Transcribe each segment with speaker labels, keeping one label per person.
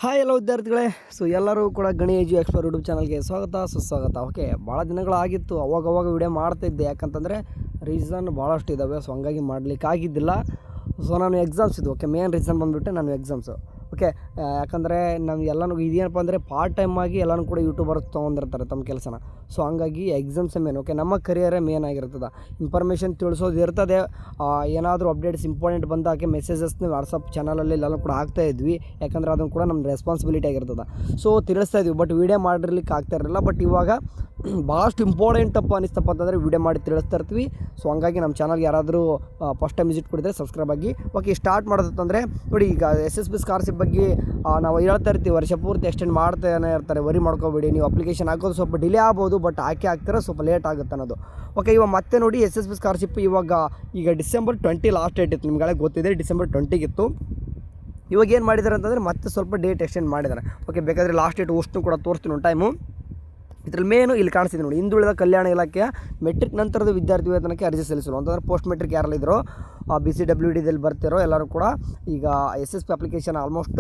Speaker 1: Hi ಎಲ್ಲ ವಿದ್ಯಾರ್ಥಿಗಳೇ. So ಎಲ್ಲರೂ ಕೂಡ ಗಣಿ ಎಜು ಎಕ್ಸ್ಪ್ಲೋರ್ ಯೂಟ್ಯೂಬ್ ಚಾನಲ್ಗೆ ಸ್ವಾಗತ ಸುಸ್ವಾಗತ. ಓಕೆ, ಭಾಳ ದಿನಗಳಾಗಿತ್ತು ಅವಾಗ ವಿಡಿಯೋ ಮಾಡ್ತಾಯಿದ್ದೆ, ಯಾಕಂತಂದರೆ ರೀಸನ್ ಭಾಳಷ್ಟು ಇದ್ದಾವೆ. ಸೊ ಹಂಗಾಗಿ ಮಾಡಲಿಕ್ಕೆ ಆಗಿದ್ದಿಲ್ಲ. ಸೊ ನಾನು ಎಕ್ಸಾಮ್ಸ್ ಇದು. ಓಕೆ, ಮೇನ್ ರೀಸನ್ ಬಂದುಬಿಟ್ಟು ನಾನು ಎಕ್ಸಾಮ್ಸು. ಓಕೆ, ಯಾಕಂದರೆ ಎಲ್ಲನೂ ಇದೇನಪ್ಪ ಅಂದರೆ ಪಾರ್ಟ್ ಟೈಮ್ ಆಗಿ ಎಲ್ಲನೂ ಕೂಡ ಯೂಟ್ಯೂಬರ್ಸ್ ತೊಗೊಂಡಿರ್ತಾರೆ ತಮ್ಮ ಕೆಲಸನ. ಸೊ ಹಂಗಾಗಿ ಎಕ್ಸಾಮ್ಸೇ ಮೇನ್. ಓಕೆ, ನಮ್ಮ ಕರಿಯರೇ ಮೇನ್ ಆಗಿರ್ತದೆ. ಇನ್ಫಾರ್ಮೇಷನ್ ತಿಳಿಸೋದು ಇರ್ತದೆ. ಏನಾದರೂ ಅಪ್ಡೇಟ್ಸ್ ಇಂಪಾರ್ಟೆಂಟ್ ಬಂದಾಗೆ ಮೆಸೇಜಸ್ನ ವಾಟ್ಸಪ್ ಚಾನಲಲ್ಲಿ ಎಲ್ಲನೂ ಕೂಡ ಹಾಕ್ತಾಯಿದ್ವಿ. ಯಾಕಂದರೆ ಅದನ್ನು ಕೂಡ ನಮ್ಮ ರೆಸ್ಪಾನ್ಸಿಬಿಲಿಟಿ ಆಗಿರ್ತದೆ. ಸೊ ತಿಳಿಸ್ತಾ ಇದ್ವಿ, ಬಟ್ ವೀಡಿಯೋ ಮಾಡಿರ್ಲಿಕ್ಕೆ ಆಗ್ತಾ ಇರಲಿಲ್ಲ. ಬಟ್ ಇವಾಗ ಭಾಳಷ್ಟು ಇಂಪಾರ್ಟೆಂಟಪ್ಪ ಅನಿಸ್ತಪ್ಪ ಅಂತಂದರೆ ವೀಡಿಯೋ ಮಾಡಿ ತಿಳಿಸ್ತಾ ಇರ್ತೀವಿ. ಸೊ ಹಂಗಾಗಿ ನಮ್ಮ ಚಾನಲ್ಗೆ ಯಾರಾದರೂ ಫಸ್ಟ್ ಟೈಮ್ ವಿಸಿಟ್ ಕೊಡಿದ್ರೆ ಸಬ್ಸ್ಕ್ರೈಬ್ ಆಗಿ. ಓಕೆ, ಸ್ಟಾರ್ಟ್ ಮಾಡೋದಂತಂದರೆ ನೋಡಿ, ಈಗ SSB ಸ್ಕಾಲರ್ಶಿಪ್ ಬಗ್ಗೆ ನಾವು ಹೇಳ್ತಾ ಇರ್ತೀವಿ, ವರ್ಷ ಪೂರ್ತಿ ಎಕ್ಸ್ಟೆಂಡ್ ಮಾಡ್ತಾನೆ ಇರ್ತಾರೆ. ವರಿ ಮಾಡ್ಕೋಬೇಡಿ, ನೀವು ಅಪ್ಲಿಕೇಶನ್ ಹಾಕೋದು ಸ್ವಲ್ಪ ಡಿಲೇ ಆಗ್ಬೋದು, ಬಟ್ ಹಾಕ್ತೀರ ಸ್ವಲ್ಪ ಲೇಟ್ ಆಗುತ್ತೆ ಅನ್ನೋದು. ಓಕೆ, ಇವಾಗ ಮತ್ತೆ ನೋಡಿ SSB ಸ್ಕಾಲರ್ಶಿಪ್ ಈಗ ಡಿಸೆಂಬರ್ 20 ಲಾಸ್ಟ್ ಡೇಟ್ ಇತ್ತು. ನಿಮ್ಗೆ ಗೊತ್ತಿದೆ, ಡಿಸೆಂಬರ್ 20ಗಿತ್ತು. ಇವಾಗ ಏನು ಮಾಡಿದ್ದಾರೆ ಅಂತಂದರೆ ಮತ್ತೆ ಸ್ವಲ್ಪ ಡೇಟ್ ಎಕ್ಸ್ಟೆಂಡ್ ಮಾಡಿದ್ದಾರೆ. ಓಕೆ, ಬೇಕಾದರೆ ಲಾಸ್ಟ್ ಡೇಟ್ ಅಷ್ಟು ಕೂಡ ತೋರಿಸ್ತೀನಿ ಒಂದು ಟೈಮು. ಇದರಲ್ಲಿ ಮೇನು ಇಲ್ಲಿ ಕಾಣಿಸ್ತಿದೆ ನೋಡಿ, ಹಿಂದುಳಿದ ಕಲ್ಯಾಣ ಇಲಾಖೆಯ ಮೆಟ್ರಿಕ್ ನಂತರದ ವಿದ್ಯಾರ್ಥಿ ವೇತನಕ್ಕೆ ಅರ್ಜಿ ಸಲ್ಲಿಸಲು ಅಂತಂದರೆ ಪೋಸ್ಟ್ ಮೆಟ್ರಿಕ್ ಯಾರೆಲ್ಲ ಇದ್ರೋ BCWDದಲ್ಲಿ ಬರ್ತಿರೋ ಎಲ್ಲರೂ ಕೂಡ ಈಗ SSB ಅಪ್ಲಿಕೇಶನ್ ಆಲ್ಮೋಸ್ಟ್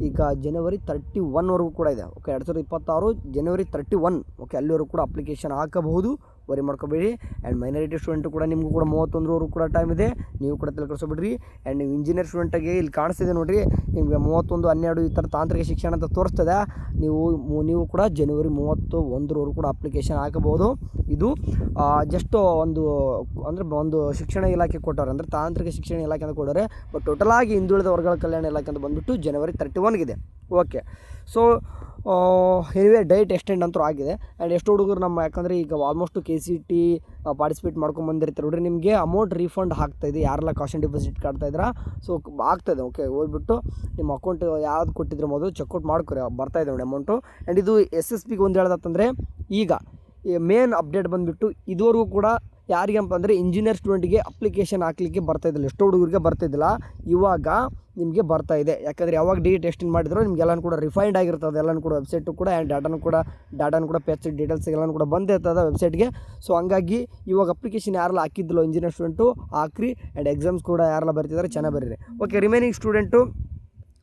Speaker 1: ಈಗ ಜನವರಿ 31ವರೆಗೂ ಕೂಡ ಇದೆ. ಓಕೆ, 2026 ಜನವರಿ 31. ಓಕೆ, ಅಲ್ಲಿವರೆಗೂ ಕೂಡ ಅಪ್ಲಿಕೇಶನ್ ಹಾಕಬಹುದು, ವರಿ ಮಾಡ್ಕೋಬೇಡಿ. ಆ್ಯಂಡ್ ಮೈನಾರಿಟಿ ಸ್ಟೂಡೆಂಟು ಕೂಡ ನಿಮಗೂ ಕೂಡ 31ರವರೆಗೂ ಕೂಡ ಟೈಮ್ ಇದೆ, ನೀವು ಕೂಡ ತಿಳ್ಕೊಳ್ಸೋಬಿಡ್ರಿ. ಆ್ಯಂಡ್ ನೀವು ಇಂಜಿನಿಯರ್ ಸ್ಟೂಡೆಂಟಾಗಿ ಇಲ್ಲಿ ಕಾಣಿಸ್ತಿದೆ ನೋಡಿರಿ, ನಿಮಗೆ 31, 12 ಈ ಥರ ತಾಂತ್ರಿಕ ಶಿಕ್ಷಣ ಅಂತ ತೋರಿಸ್ತದೆ. ನೀವು ಕೂಡ ಜನವರಿ 31ರವರೆಗೂ ಕೂಡ ಅಪ್ಲಿಕೇಶನ್ ಹಾಕಬಹುದು. ಇದು ಜಸ್ಟ್ ಒಂದು ಶಿಕ್ಷಣ ಇಲಾಖೆ ಕೊಟ್ಟವ್ರೆ, ಅಂದರೆ ತಾಂತ್ರಿಕ ಶಿಕ್ಷಣ ಇಲಾಖೆ ಅಂತ ಕೊಟ್ಟವ್ರೆ. ಬಟ್ ಟೋಟಲಾಗಿ ಹಿಂದುಳಿದ ವರ್ಗಗಳ ಕಲ್ಯಾಣ ಇಲಾಖೆ ಅಂತ ಬಂದುಬಿಟ್ಟು ಜನವರಿ 31ಗಿದೆ. Okay, so anyway date extend ಅಂತೂ ಆಗಿದೆ. ಆ್ಯಂಡ್ ಎಷ್ಟು ಹುಡುಗರು ಯಾಕಂದರೆ ಈಗ ಆಲ್ಮೋಸ್ಟು KCT ಪಾರ್ಟಿಸಿಪೇಟ್ ಮಾಡ್ಕೊಂಡು ಬಂದಿರ್ತಾರೆ ನೋಡ್ರಿ, ನಿಮಗೆ ಅಮೌಂಟ್ ರೀಫಂಡ್ ಆಗ್ತಾಯಿದೆ. ಯಾರೆಲ್ಲ ಕಾಶನ್ ಡಿಪಾಸಿಟ್ ಕಾಡ್ತಾಯಿದ್ರಾ, ಸೊ ಆಗ್ತಾಯಿದೆ. ಓಕೆ, ಹೋಗ್ಬಿಟ್ಟು ನಿಮ್ಮ ಅಕೌಂಟ್ ಯಾವ್ದು ಕೊಟ್ಟಿದ್ರೆ ಮೊದಲು ಚೆಕ್ಔಟ್ ಮಾಡ್ಕೊರಿ, ಬರ್ತಾಯಿದೆ ನೋಡಿ ಅಮೌಂಟು. ಆ್ಯಂಡ್ ಇದು SSBಗೆ ಒಂದು ಹೇಳ್ದತ್ತಂದರೆ ಈಗ ಮೇನ್ ಅಪ್ಡೇಟ್ ಬಂದುಬಿಟ್ಟು ಇದುವರೆಗೂ ಕೂಡ ಯಾರಿಗಪ್ಪ ಅಂದರೆ ಇಂಜಿನಿಯರ್ ಸ್ಟೂಡೆಂಟಿಗೆ ಅಪ್ಲಿಕೇಶನ್ ಹಾಕಲಿಕ್ಕೆ ಬರ್ತಾಯಿದ್ದಿಲ್ಲ, ಎಷ್ಟೋ ಹುಡುಗರಿಗೆ ಬರ್ತಾಯಿದ್ದಿಲ್ಲ. ಇವಾಗ ನಿಮಗೆ ಬರ್ತಾಯಿದೆ. ಯಾಕಂದರೆ ಯಾವಾಗ ಡೇಟ್ ಎಕ್ಸ್ಟೆಂಡ್ ಮಾಡಿದ್ರು ನಿಮಗೆಲ್ಲನೂ ಕೂಡ ರಿಫೈಂಡ್ ಆಗಿರ್ತದೆ. ಎಲ್ಲನೂ ಕೂಡ ವೆಬ್ಸೈಟು ಕೂಡ ಆ್ಯಂಡ್ ಡಾಟಾನು ಕೂಡ ಪೇಜ್ ಡೀಟೇಲ್ಸ್ ಎಲ್ಲನೂ ಕೂಡ ಬಂದಿರ್ತದೆ ವೆಬ್ಸೈಟ್ಗೆ. ಸೊ ಹಂಗಾಗಿ ಇವಾಗ ಅಪ್ಲಿಕೇಶನ್ ಯಾರೆಲ್ಲ ಹಾಕಿದ್ದಿಲ್ಲ ಇಂಜಿನಿಯರ್ ಸ್ಟೂಡೆಂಟು ಹಾಕ್ರಿ. ಆ್ಯಂಡ್ ಎಕ್ಸಾಮ್ಸ್ ಕೂಡ ಯಾರೆಲ್ಲ ಬರ್ತಿದ್ದಾರೆ ಚೆನ್ನಾಗಿ ಬರೀರಿ. ಓಕೆ, ರಿಮೈನಿಂಗ್ ಸ್ಟೂಡೆಂಟು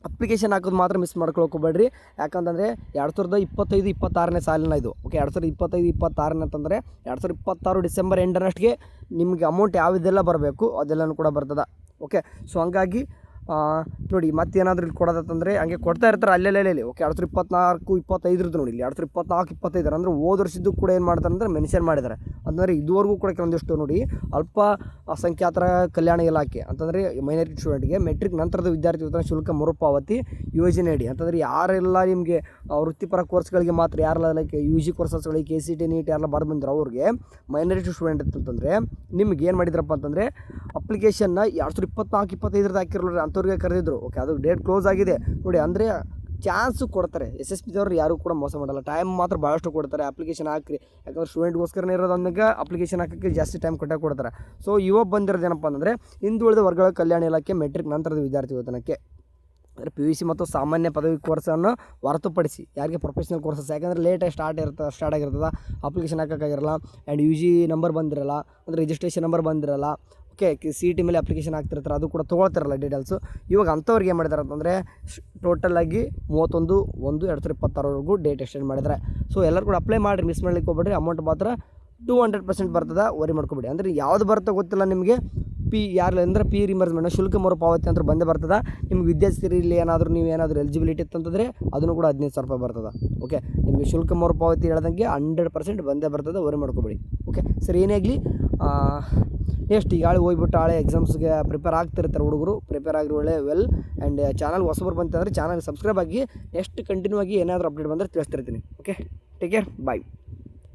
Speaker 1: ಅಪ್ಲಿಕೇಶನ್ ಹಾಕೋದು ಮಾತ್ರ ಮಿಸ್ ಮಾಡ್ಕೊಳ್ಕೋಬೇಡ್ರಿ. ಯಾಕಂತಂದರೆ 2025-26ನೇ ಸಾಲಿನ ಇದು. ಓಕೆ, 2025-26 ಅಂತಂದರೆ 2026 ಡಿಸೆಂಬರ್ ಎಂಡನಷ್ಟಿಗೆ ನಿಮಗೆ ಅಮೌಂಟ್ ಯಾವುದೆಲ್ಲ ಬರಬೇಕು ಅದೆಲ್ಲನೂ ಕೂಡ ಬರ್ತದೆ. ಓಕೆ, ಸೊ ಹಂಗಾಗಿ ನೋಡಿ ಮತ್ತೇನಾದರೂ ಇಲ್ಲಿ ಕೊಡೋದಂತಂದರೆ ಹಂಗೆ ಕೊಡ್ತಾ ಇರ್ತಾರೆ ಅಲ್ಲೆಲ್ಲಿ. ಓಕೆ, 2024-25 ನೋಡಿ, ಇಲ್ಲಿ 2024-25 ಅಂದರೆ ಹೋದ ವರ್ಷದ್ದು ಕೂಡ ಏನು ಮಾಡ್ತಾರೆ ಅಂದರೆ ಮೆನ್ಷನ್ ಮಾಡಿದ್ದಾರೆ. ಅಂತಂದರೆ ಇದುವರೆಗೂ ಕೂಡ ಕೆಲವೊಂದಿಷ್ಟು ನೋಡಿ, ಅಲ್ಪ ಸಂಖ್ಯಾತರ ಕಲ್ಯಾಣ ಇಲಾಖೆ ಅಂತಂದರೆ ಮೈನಾರಿಟಿ ಸ್ಟೂಡೆಂಟ್ಗೆ ಮೆಟ್ರಿಕ್ ನಂತರದ ವಿದ್ಯಾರ್ಥಿ ವೇತನ ಶುಲ್ಕ ಮರುಪಾವತಿ ಯೋಜನೆ ಅಡಿ ಅಂತಂದರೆ ಯಾರೆಲ್ಲ ನಿಮಗೆ ವೃತ್ತಿಪರ ಕೋರ್ಸ್ಗಳಿಗೆ ಮಾತ್ರ ಯಾರೆಲ್ಲ ಲೈಕ್ UG ಕೋರ್ಸಸ್ಗಳಿಗೆ KCT NEET ಯಾರೆಲ್ಲ ಬರೆದು ಬಂದಿರೋ ಅವ್ರಿಗೆ ಮೈನಾರಿಟಿ ಸ್ಟೂಡೆಂಟ್ ಅಂತಂದರೆ ನಿಮ್ಗೆ ಏನು ಮಾಡಿದ್ರಪ್ಪ ಅಂತಂದರೆ ಅಪ್ಲಿಕೇಶನ್ನ 2024-25 ಹಾಕಿರೋರು ಅಂಥವ್ರಿಗೆ ಕರೆದಿದ್ರು. ಓಕೆ, ಅದು ಡೇಟ್ ಕ್ಲೋಸ್ ಆಗಿದೆ ನೋಡಿ. ಅಂದರೆ ಚಾನ್ಸು ಕೊಡ್ತಾರೆ. SSBದವ್ರು ಯಾರು ಕೂಡ ಮೋಸ ಮಾಡಲ್ಲ, ಟೈಮ್ ಮಾತ್ರ ಭಾಳಷ್ಟು ಕೊಡ್ತಾರೆ. ಅಪ್ಲಿಕೇಶನ್ ಹಾಕ್ರಿ, ಯಾಕಂದ್ರೆ ಸ್ಟೂಡೆಂಟ್ಗೋಸ್ಕರನೇ ಇರೋದು ಅಂದಾಗ ಅಪ್ಲಿಕೇಶನ್ ಹಾಕೋಕ್ಕೆ ಜಾಸ್ತಿ ಟೈಮ್ ಕೊಡ್ತಾರೆ. ಸೊ ಇವಾಗ ಬಂದಿರೋದು ಏನಪ್ಪ ಅಂದರೆ ಹಿಂದುಳಿದ ವರ್ಗಗಳ ಕಲ್ಯಾಣ ಇಲಾಖೆ ಮೆಟ್ರಿಕ್ ನಂತರದ ವಿದ್ಯಾರ್ಥಿ ವೇತನಕ್ಕೆ ಅಂದರೆ PUC ಮತ್ತು ಸಾಮಾನ್ಯ ಪದವಿ ಕೋರ್ಸನ್ನು ಹೊರತುಪಡಿಸಿ ಯಾರಿಗೆ ಪ್ರೊಫೆಷ್ನಲ್ ಕೋರ್ಸಸ್, ಯಾಕಂದರೆ ಲೇಟಾಗಿ ಸ್ಟಾರ್ಟ್ ಆಗಿರ್ತದೆ, ಅಪ್ಲಿಕೇಶನ್ ಹಾಕೋಕ್ಕಾಗಿರಲ್ಲ. ಆ್ಯಂಡ್ UG ನಂಬರ್ ಬಂದಿರಲ್ಲ, ಅಂದರೆ ರಿಜಿಸ್ಟ್ರೇಷನ್ ನಂಬರ್ ಬಂದಿರಲ್ಲ. ಓಕೆ, CET ಮೇಲೆ ಅಪ್ಲಿಕೇಶನ್ ಹಾಕ್ತಿರ್ತಾರೆ, ಅದು ಕೂಡ ತೊಗೊಳ್ತಿರಲ್ಲ ಡೀಟೇಲ್ಸು. ಇವಾಗ ಅಂಥವ್ರಿಗೆ ಏನು ಮಾಡಿದ್ದಾರೆ ಅಂತಂದರೆ ಟೋಟಲಾಗಿ 31/1/2026ವರೆಗೂ ಡೇಟ್ ಎಕ್ಸ್ಟೆಂಡ್ ಮಾಡಿದ್ದಾರೆ. ಸೊ ಎಲ್ಲರೂ ಕೂಡ ಅಪ್ಲೈ ಮಾಡಿರಿ, ಮಿಸ್ ಮಾಡ್ಲಿಕ್ಕೆ ಹೋಗ್ಬೇಡ್ರಿ. ಅಮೌಂಟ್ ಮಾತ್ರ 200% ಬರ್ತದೆ, ವರಿ ಮಾಡ್ಕೊಬೇಡಿ. ಅಂದರೆ ಯಾವುದು ಬರ್ತೋ ಗೊತ್ತಿಲ್ಲ ನಿಮಗೆ. P ರಿಮರ್ಸ್ಮೆಂಟ್ ಶುಲ್ಕ ಮರುಪಾವತಿ ಅಂತ ಬಂದೇ ಬರ್ತದೆ. ನಿಮ್ಗೆ ವಿದ್ಯಾರ್ಥಿಯಲ್ಲಿ ನೀವು ಏನಾದರೂ ಎಲಿಜಿಬಿಲಿಟಿ ಇತ್ತಂತಂದರೆ ಅದನ್ನು ಕೂಡ 15,000 ರೂಪಾಯಿ ಬರ್ತದೆ. ಓಕೆ, ನಿಮಗೆ ಶುಲ್ಕ ಮರುಪಾವತಿ ಹೇಳ್ದಂಗೆ 100% ಬಂದೇ ಬರ್ತದೆ, ವರಿ ಮಾಡ್ಕೊಬೇಡಿ. ಓಕೆ, ಸರಿ, ಏನೇ ಆಗಲಿ ನೆಕ್ಸ್ಟ್ ಈಗ ಹೋಗ್ಬಿಟ್ಟು ಎಕ್ಸಾಮ್ಸ್ಗೆ ಪ್ರಿಪೇರ್ ಆಗ್ತಿರ್ತಾರೆ ಹುಡುಗರು, ಪ್ರಿಪೇರ್ ಆಗಿರೋ ವೆಲ್. ಆ್ಯಂಡ್ ಚಾನಲ್ ಹೊಸಬರು ಬಂತಂದರೆ ಚಾನಲ್ಗೆ ಸಬ್ಸ್ಕ್ರೈಬ್ ಆಗಿ. ನೆಕ್ಸ್ಟ್ ಕಂಟಿನ್ಯೂ ಆಗಿ ಏನಾದರೂ ಅಪ್ಡೇಟ್ ಬಂದರೆ ತಿಳಿಸ್ತಿರ್ತೀನಿ. ಓಕೆ, ಟೇಕ್ ಕೇರ್, ಬಾಯ್.